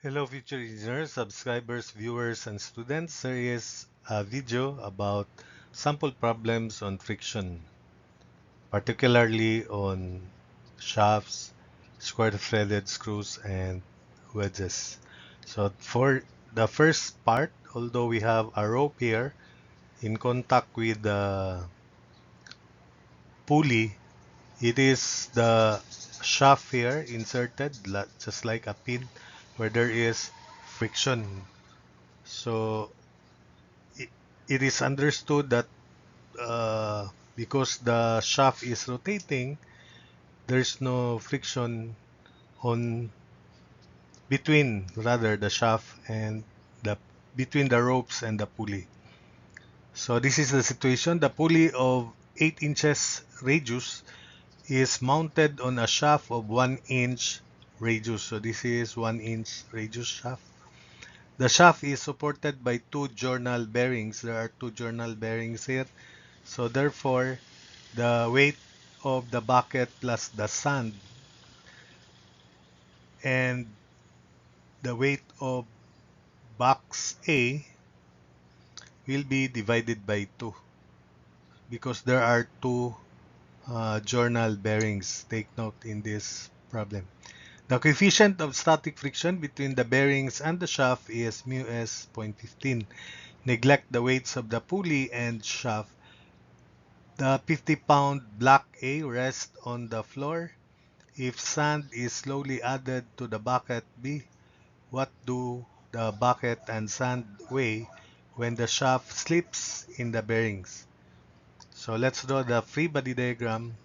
Hello, future engineers, subscribers, viewers, and students. Here is a video about sample problems on friction, particularly on shafts, square-threaded screws, and wedges. So for the first part, although we have a rope here in contact with the pulley, it is the shaft here inserted, just like a pin, where there is friction. So it, it is understood that because the shaft is rotating, there's no friction on between rather the shaft and the between the ropes and the pulley. So this is the situation. The pulley of 8 inches radius is mounted on a shaft of 1 inch radius. So this is 1 inch radius shaft. The shaft is supported by two journal bearings. There are two journal bearings here. So therefore, the weight of the bucket plus the sand and the weight of box A will be divided by 2 because there are two journal bearings. Take note in this problem. The coefficient of static friction between the bearings and the shaft is mu s 0.15. Neglect the weights of the pulley and shaft. The 50-pound block A rests on the floor. If sand is slowly added to the bucket B, what do the bucket and sand weigh when the shaft slips in the bearings? So let's draw the free body diagram.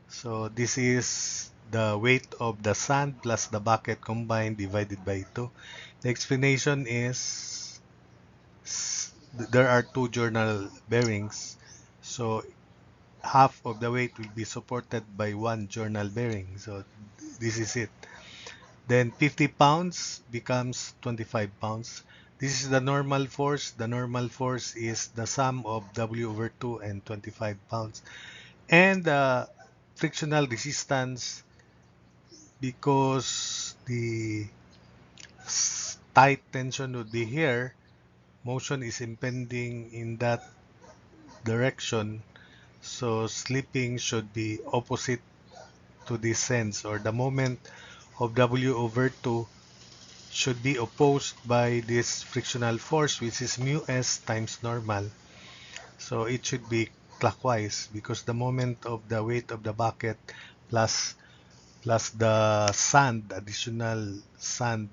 So this is the weight of the sand plus the bucket combined divided by 2. The explanation is there are two journal bearings. So half of the weight will be supported by one journal bearing. So this is it. Then 50 pounds becomes 25 pounds. This is the normal force. The normal force is the sum of W over 2 and 25 pounds. And the frictional resistance, because the tight tension would be here, motion is impending in that direction. So slipping should be opposite to this sense, or the moment of W over 2 should be opposed by this frictional force, which is mu s times normal. So it should be clockwise because the moment of the weight of the bucket plus the sand, additional sand,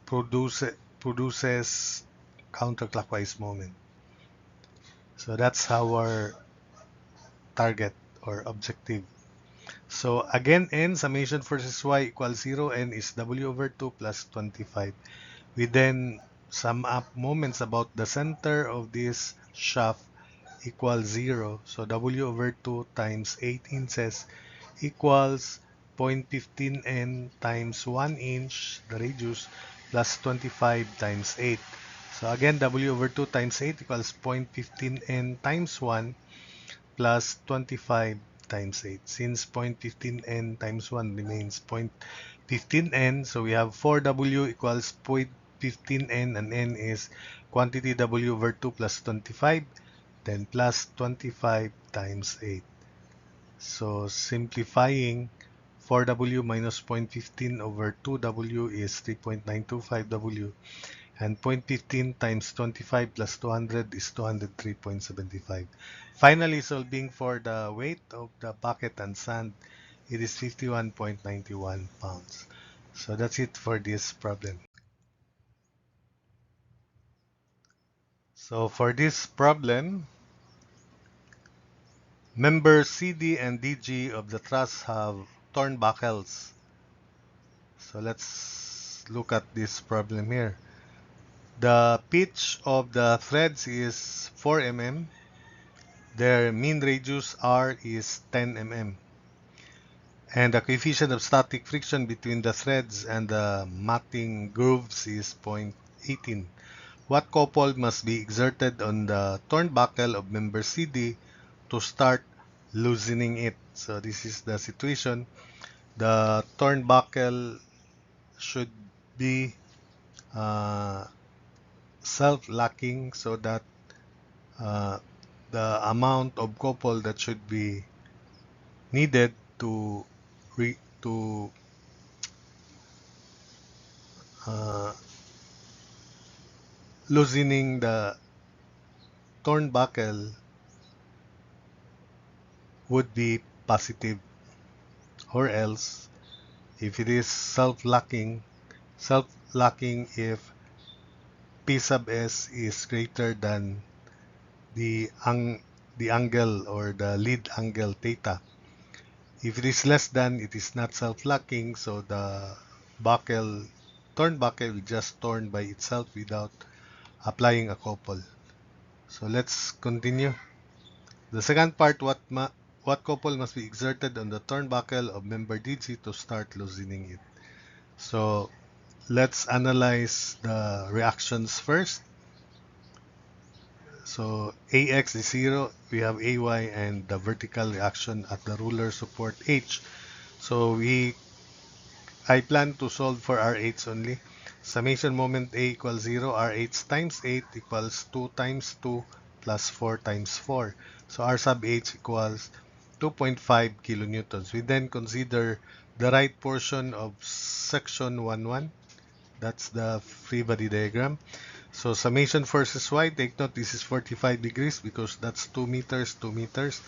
produces counterclockwise moment. So that's our target or objective. So again, n summation versus y equals 0, n is w over 2 plus 25. We then sum up moments about the center of this shaft equals 0. So w over 2 times 8 inches equals 0.15 n times 1 inch, the radius, plus 25 times 8. So again, w over 2 times 8 equals 0.15 n times 1 plus 25 times 8. Since 0.15 n times 1 remains 0.15 n, so we have 4w equals 0.15 n, and n is quantity w over 2 plus 25, then plus 25 times 8. So simplifying, 4w minus 0.15 over 2w is 3.925w, and 0.15 times 25 plus 200 is 203.75. Finally, solving for the weight of the bucket and sand, it is 51.91 pounds. So that's it for this problem. So for this problem, members CD and DG of the truss have torn buckles. So let's look at this problem here. The pitch of the threads is 4 mm. Their mean radius R is 10 mm. And the coefficient of static friction between the threads and the matting grooves is 0.18. What couple must be exerted on the torn buckle of member CD to start loosening it? So this is the situation. The torn buckle should be self-locking, so that uh, the amount of couple that should be needed to to uh, loosening the torn buckle would be positive, or else if it is self-locking if P sub s is greater than the the angle or the lead angle theta. If it is less than, it is not self-locking, so the torn buckle will just torn by itself without applying a couple. So let's continue. The second part, what couple must be exerted on the torn buckle of member DG to start loosening it. So let's analyze the reactions first. So AX is 0, we have AY and the vertical reaction at the ruler support H. So I plan to solve for RH only. Summation moment A equals 0, RH times 8 equals 2 times 2 plus 4 times 4. So R sub H equals 2.5 kilonewtons. We then consider the right portion of section 1-1. That's the free body diagram. So summation forces Y, take note this is 45 degrees because that's 2 meters, 2 meters.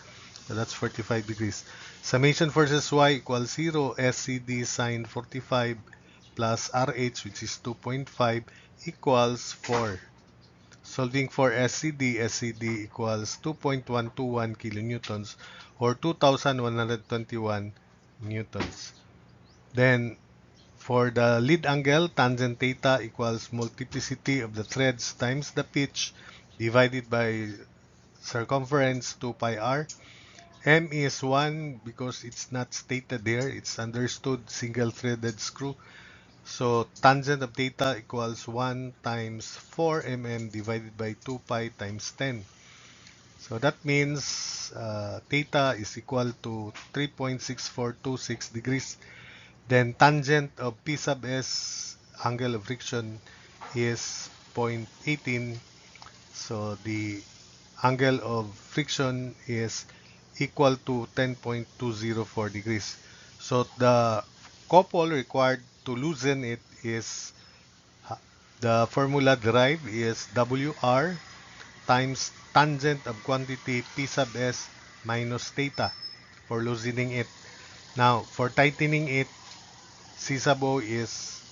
So that's 45 degrees. Summation forces Y equals 0, SCD sine 45 plus RH, which is 2.5, equals 4. Solving for SCD, SCD equals 2.121 kilonewtons or 2,121 newtons. Then for the lead angle, tangent theta equals multiplicity of the threads times the pitch divided by circumference 2 pi r. M is 1 because it's not stated there. It's understood single-threaded screw. So tangent of theta equals 1 times 4 mm divided by 2 pi times 10. So that means theta is equal to 3.6426 degrees. Then tangent of P sub S, angle of friction, is 0.18. So the angle of friction is equal to 10.204 degrees. So the couple required to loosen it is the formula derived is WR times tangent of quantity P sub S minus theta for loosening it. Now, for tightening it, C sub O is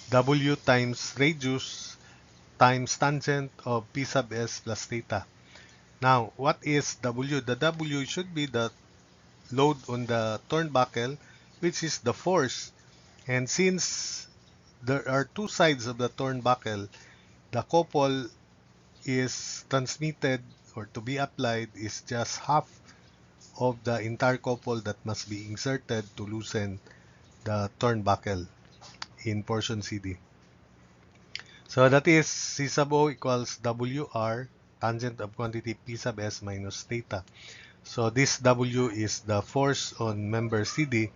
W times radius times tangent of P sub S plus theta. Now, what is W? The W should be the load on the turnbuckle, which is the force. And since there are two sides of the turnbuckle, the couple is transmitted or to be applied is just half of the entire couple that must be inserted to loosen the turnbuckle in portion CD. So that is C sub O equals WR, tangent of quantity P sub S minus theta. So this W is the force on member CD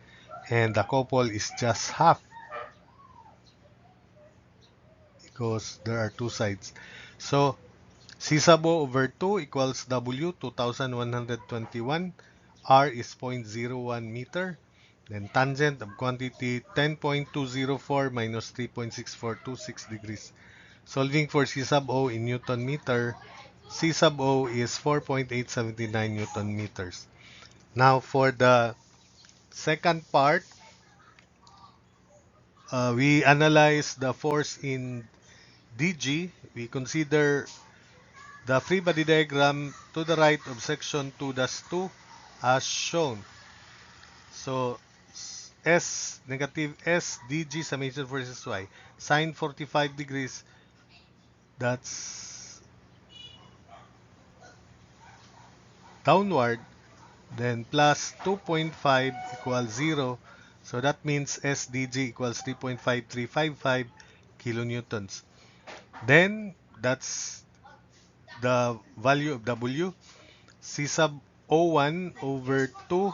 and the couple is just half because there are two sides. So C sub O over 2 equals W, 2,121. R is 0.01 meter. Then tangent of quantity 10.204 minus 3.6426 degrees. Solving for C sub O in Newton meter, C sub O is 4.879 Newton meters. Now for the second part, we analyze the force in DG. We consider the free body diagram to the right of section 2-2 as shown. So S negative S dg summation versus Y sine 45 degrees, that's downward, then plus 2.5 equals 0. So that means SDG equals 3.5355 kilonewtons. Then that's the value of W. C sub O1 over 2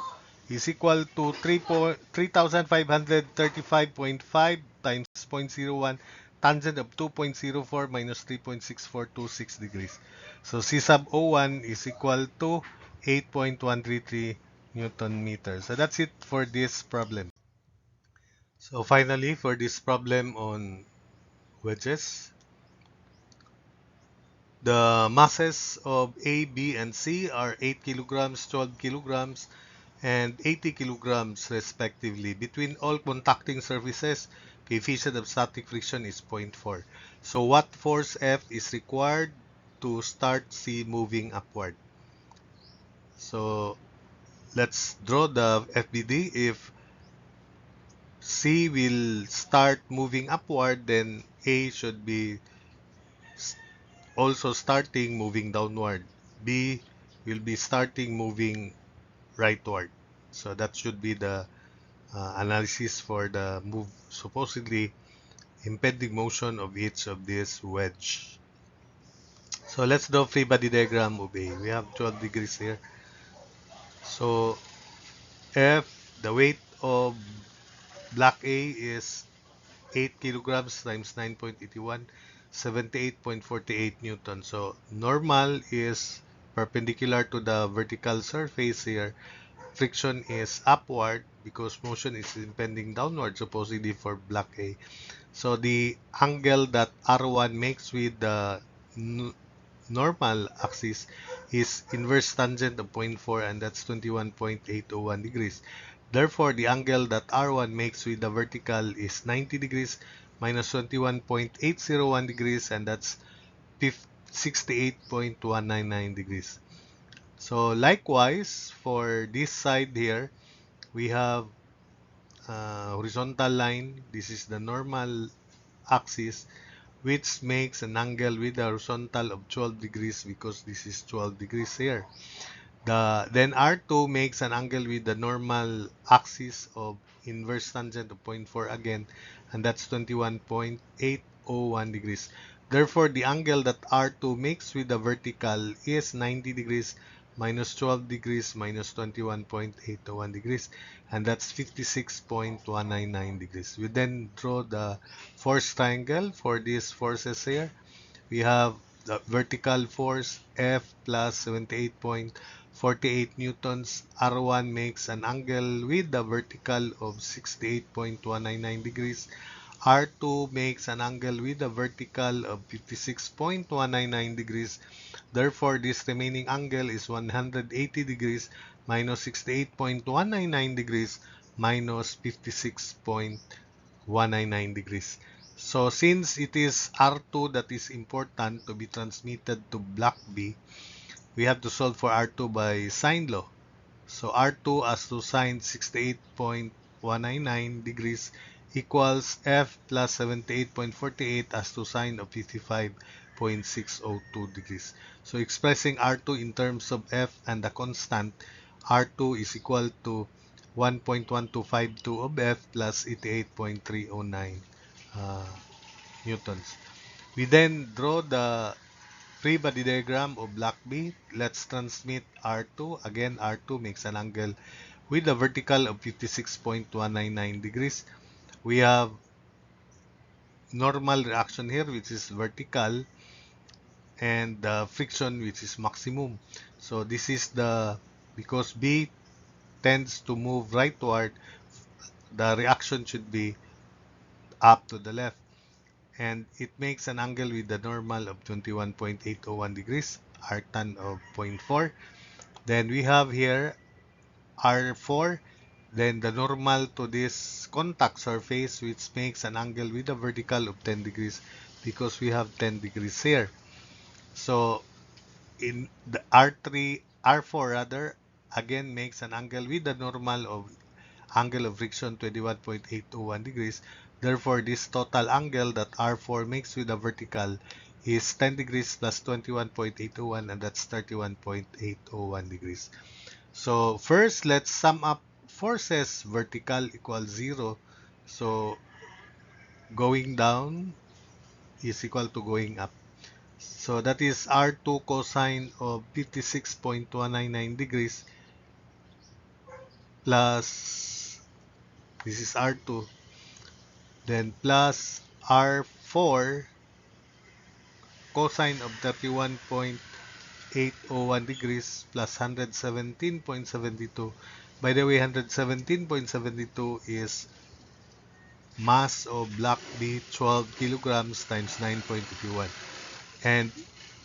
is equal to 3,535.5 times 0.01 tangent of 2.04 minus 3.6426 degrees. So C sub O1 is equal to 8.133 Newton meter. So that's it for this problem. So finally, for this problem on wedges, the masses of A, B, and C are 8 kilograms, 12 kilograms, and 80 kilograms respectively. Between all contacting surfaces, coefficient of static friction is 0.4. So what force F is required to start C moving upward? So let's draw the FBD. If C will start moving upward, then A should be also starting moving downward. B will be starting moving rightward. So that should be the analysis for the move, supposedly impending motion of each of these wedge. So let's draw free body diagram of A. We have 12 degrees here. So F, the weight of block A is 8 kilograms times 9.81, 78.48 Newton. So normal is perpendicular to the vertical surface here. Friction is upward because motion is impending downward, supposedly for block A. So the angle that R1 makes with the normal axis is inverse tangent of zero point 0.4, and that's 21.801 degrees. Therefore, the angle that R1 makes with the vertical is 90 degrees minus 21.801 degrees, and that's 68.199 degrees. So likewise, for this side here, we have horizontal line. This is the normal axis, which makes an angle with the horizontal of 12 degrees because this is 12 degrees here. Then R2 makes an angle with the normal axis of inverse tangent of 0.4 again, and that's 21.801 degrees. Therefore, the angle that R2 makes with the vertical is 90 degrees minus 12 degrees minus 21.801 degrees, and that's 56.199 degrees. We then draw the force triangle for these forces here. We have the vertical force F plus 78.48 newtons. R1 makes an angle with the vertical of 68.199 degrees. R2 makes an angle with a vertical of 56.199 degrees. Therefore, this remaining angle is 180 degrees minus 68.199 degrees minus 56.199 degrees. So since it is R2 that is important to be transmitted to block B, we have to solve for R2 by sine law. So R2 as to sine 68.199 degrees equals F plus 78.48 as to sine of 55.602 degrees. So expressing R2 in terms of F and the constant, R2 is equal to 1.1252 of F plus 88.309 newtons. We then draw the free body diagram of block B. Let's transmit R2. Again, R2 makes an angle with a vertical of 56.199 degrees. We have normal reaction here, which is vertical, and the friction, which is maximum. So this is because B tends to move rightward, the reaction should be up to the left. And it makes an angle with the normal of 21.801 degrees, arctan of 0.4. Then we have here R4, then the normal to this contact surface, which makes an angle with a vertical of 10 degrees because we have 10 degrees here. So in the R3, R4 rather, again makes an angle with the normal of angle of friction 21.801 degrees. Therefore, this total angle that R4 makes with the vertical is 10 degrees plus 21.801, and that's 31.801 degrees. So first, let's sum up forces. Vertical equals 0. So going down is equal to going up. So that is R2 cosine of 56.199 degrees plus, this is R2, then plus R4 cosine of 31.801 degrees plus 117.72. By the way, 117.72 is mass of block B, 12 kilograms times 9.81. And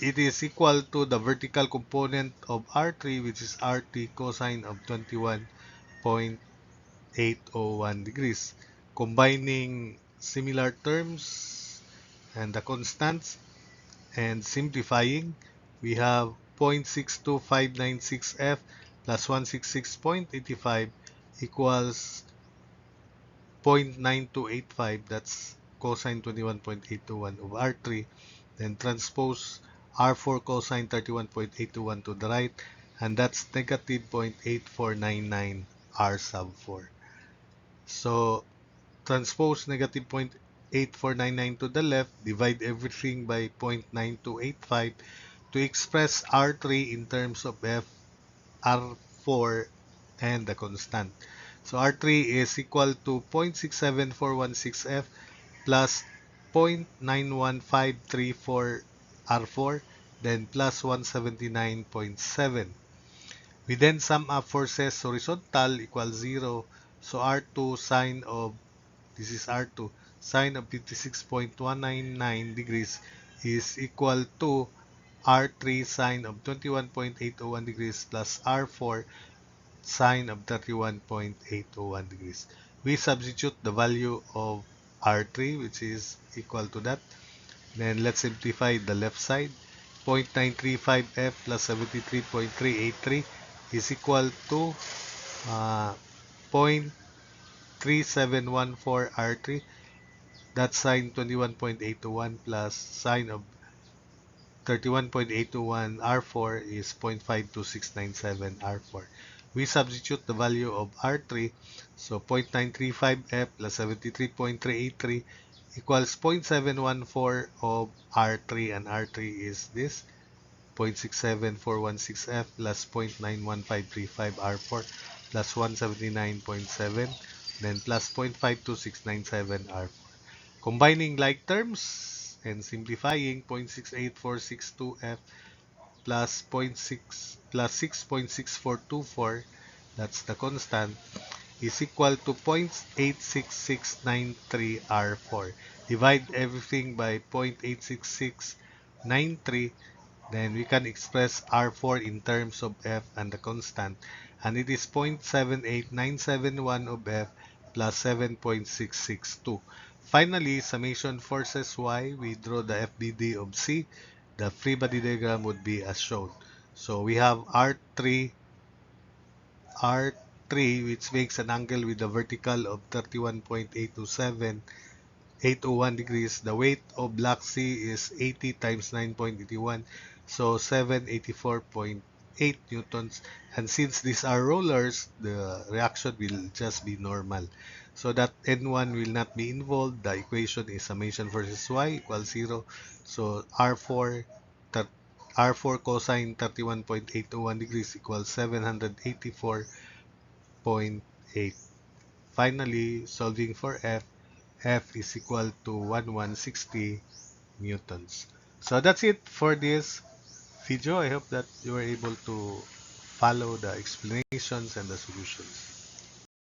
it is equal to the vertical component of R3, which is RT cosine of 21.801 degrees. Combining similar terms and the constants and simplifying, we have 0.62596 F plus 166.85 equals 0.9285. That's cosine 21.821 of R3. Then transpose R4 cosine 31.821 to the right, and that's negative 0.8499 R sub 4. So transpose negative 0.8499 to the left, divide everything by 0.9285 to express R3 in terms of F, R4, and the constant. So R3 is equal to 0.67416 F plus 0.91534 R4, then plus 179.7. We then sum up forces horizontal equals 0. So R2 sine of, this is R2, sine of 56.199 degrees is equal to R3 sine of 21.801 degrees plus R4 sine of 31.801 degrees. We substitute the value of R3, which is equal to that. Then let's simplify the left side. 0.935 F plus 73.383 is equal to uh, 0.3714 R3. That's sine 21.821 plus sine of 31.821 R4 is 0.52697 R4. We substitute the value of R3, so 0.935 F plus 73.383 equals 0.714 of R3, and R3 is this 0.67416 F plus 0.91535 R4 plus 179.7, then plus 0.52697 R4. Combining like terms and simplifying, 0.68462 F plus 0.6 plus 6.6424, that's the constant, is equal to 0.86693 R4. Divide everything by 0.86693, then we can express R4 in terms of F and the constant, and it is 0.78971 of F plus 7.662. Finally, summation forces Y, we draw the FBD of C. The free body diagram would be as shown. So we have R3, which makes an angle with a vertical of 31.801 degrees. The weight of block C is 80 times 9.81, so 784.8 newtons. And since these are rollers, the reaction will just be normal. So that N1 will not be involved. The equation is summation versus Y equals 0. So R4 cosine 31.801 degrees equals 784.8. Finally, solving for F is equal to 1160 newtons. So that's it for this video. I hope that you were able to follow the explanations and the solutions.